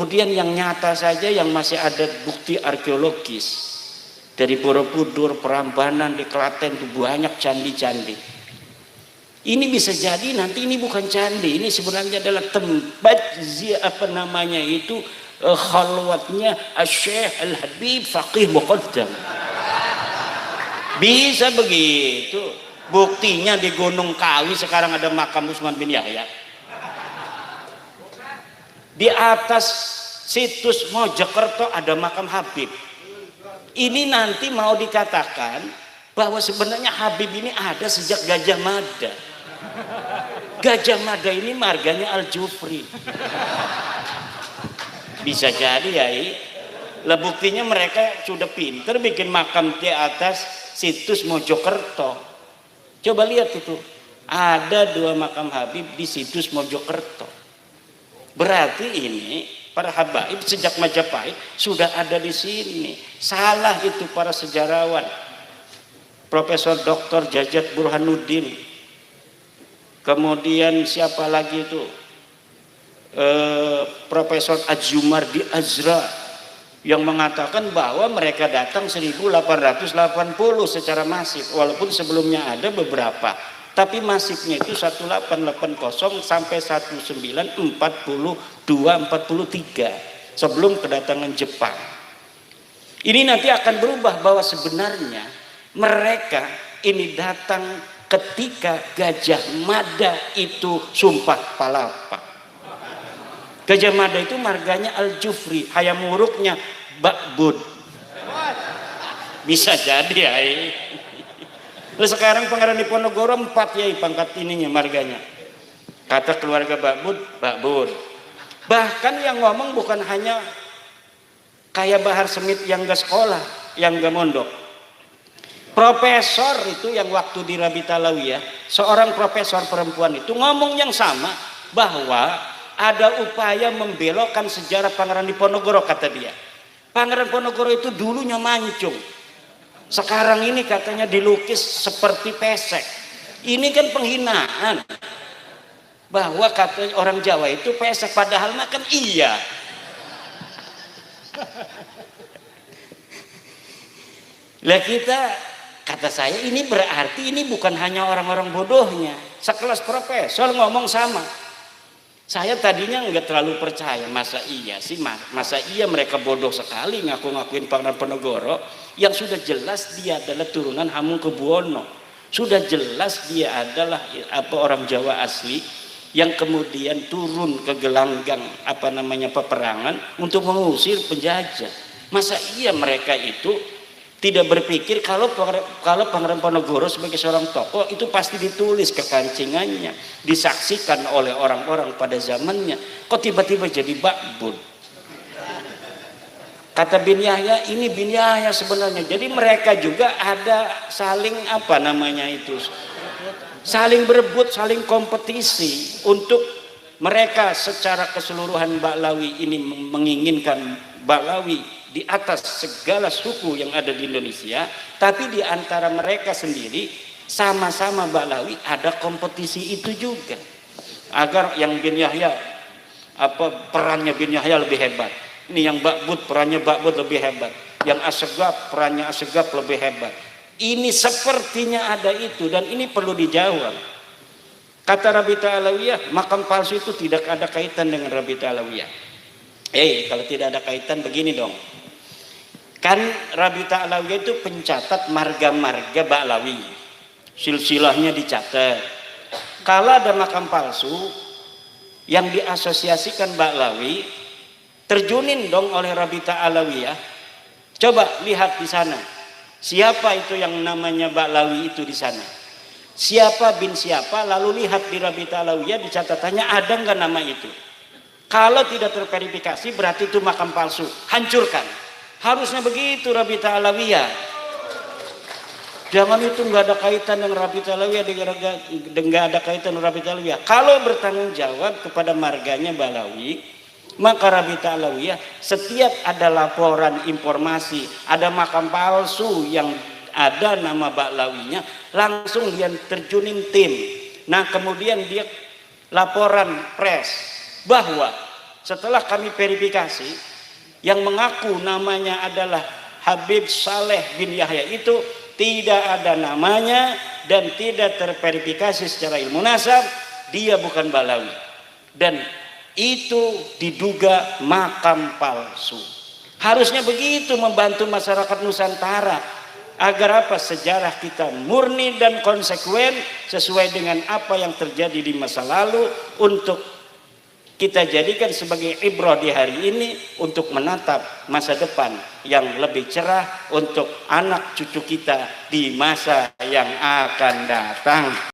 Kemudian yang nyata saja yang masih ada bukti arkeologis dari Borobudur, Prambanan, di Klaten itu banyak candi-candi. Ini bisa jadi nanti ini bukan candi, ini sebenarnya adalah tempat khalwatnya Syekh Al-Habib Faqih Muqaddam. Bisa begitu. Buktinya di Gunung Kawi sekarang ada makam Utsman bin Yahya. Di atas situs Mojokerto ada makam Habib. Ini nanti mau dikatakan bahwa sebenarnya Habib ini ada sejak Gajah Mada. Gajah Mada ini marganya Al-Jufri. Bisa jadi ya. Lah buktinya mereka sudah pinter bikin makam di atas situs Mojokerto. Coba lihat itu. Ada 2 makam Habib di situs Mojokerto. Berarti ini para habaib sejak Majapahit sudah ada di sini. Salah itu para sejarawan. Profesor Dr. Jajat Burhanuddin. Kemudian siapa lagi itu? Profesor Adjumardi Azra yang mengatakan bahwa mereka datang 1880 secara masif, walaupun sebelumnya ada beberapa, tapi masifnya itu 1880 sampai 1942-43 sebelum kedatangan Jepang. Ini nanti akan berubah bahwa sebenarnya mereka ini datang ketika Gajah Mada itu sumpah palapa. Gajah Mada itu marganya Al-Jufri, hayam muruknya Ba'bud. Bisa jadi ya. Terus sekarang Pangeran Diponegoro 4 ya pangkat ininya marganya. Kata keluarga Ba'bud. Bahkan yang ngomong bukan hanya kayak Bahar Semit yang gak sekolah, yang gak mondok. Profesor itu yang waktu di Rabi Talawiyah, seorang profesor perempuan itu ngomong yang sama, bahwa ada upaya membelokkan sejarah Pangeran Diponegoro, kata dia. Pangeran Diponegoro itu dulunya mancung. Sekarang ini katanya dilukis seperti pesek. Ini kan penghinaan. Bahwa katanya orang Jawa itu pesek, padahal kan iya. Lah kita, kata saya, ini berarti ini bukan hanya orang-orang bodohnya. Sekelas profesor ngomong sama. Saya tadinya nggak terlalu percaya, masa iya sih, masa iya mereka bodoh sekali ngaku-ngakuin Pangeran Diponegoro yang sudah jelas dia adalah turunan Hamengkubuwono, sudah jelas dia adalah orang Jawa asli yang kemudian turun ke gelanggang peperangan untuk mengusir penjajah. Masa iya mereka itu tidak berpikir kalau Pangeran Diponegoro sebagai seorang tokoh itu pasti ditulis kekancingannya, disaksikan oleh orang-orang pada zamannya. Kok tiba-tiba jadi Ba'bud? Kata bin Yahya, ini bin Yahya sebenarnya. Jadi mereka juga ada saling saling berebut, saling kompetisi untuk mereka secara keseluruhan Ba'lawi ini menginginkan Ba'lawi di atas segala suku yang ada di Indonesia, tapi di antara mereka sendiri sama-sama Ba'lawi ada kompetisi itu juga agar yang bin Yahya perannya bin Yahya lebih hebat, ini yang Ba'bud perannya Ba'bud lebih hebat, yang Assegaf perannya Assegaf lebih hebat. Ini sepertinya ada itu, dan ini perlu dijawab. Kata Rabi Ta'alawiyah, makam palsu itu tidak ada kaitan dengan Rabi Ta'alawiyah. Kalau tidak ada kaitan begini dong. Kan Rabi Ta'alawiyah itu pencatat marga-marga Ba'lawi, silsilahnya dicatat. Kalau ada makam palsu yang diasosiasikan Ba'lawi, terjunin dong oleh Rabi Ta'alawiyah. Coba lihat di sana, siapa itu yang namanya Ba'lawi itu di sana, siapa bin siapa, lalu lihat di Rabi Ta'alawiyah di catatannya ada nggak nama itu. Kalau tidak terverifikasi berarti itu makam palsu, hancurkan. Harusnya begitu Rabi Ta'alawiyah. Jangan itu nggak ada kaitan dengan Rabi Ta'alawiyah, nggak ada kaitan dengan Rabi Ta'alawiyah. Kalau bertanggung jawab kepada marganya Ba'lawi, maka Rabi Ta'alawiyah setiap ada laporan informasi ada makam palsu yang ada nama Ba'lawinya, langsung dia terjunin tim. Nah kemudian dia laporan pres bahwa setelah kami verifikasi, yang mengaku namanya adalah Habib Saleh bin Yahya itu tidak ada namanya dan tidak terverifikasi secara ilmu nasab, dia bukan Balawi. Dan itu diduga makam palsu. Harusnya begitu membantu masyarakat Nusantara agar apa, sejarah kita murni dan konsekuen sesuai dengan apa yang terjadi di masa lalu, untuk kita jadikan sebagai ibrah di hari ini untuk menatap masa depan yang lebih cerah untuk anak cucu kita di masa yang akan datang.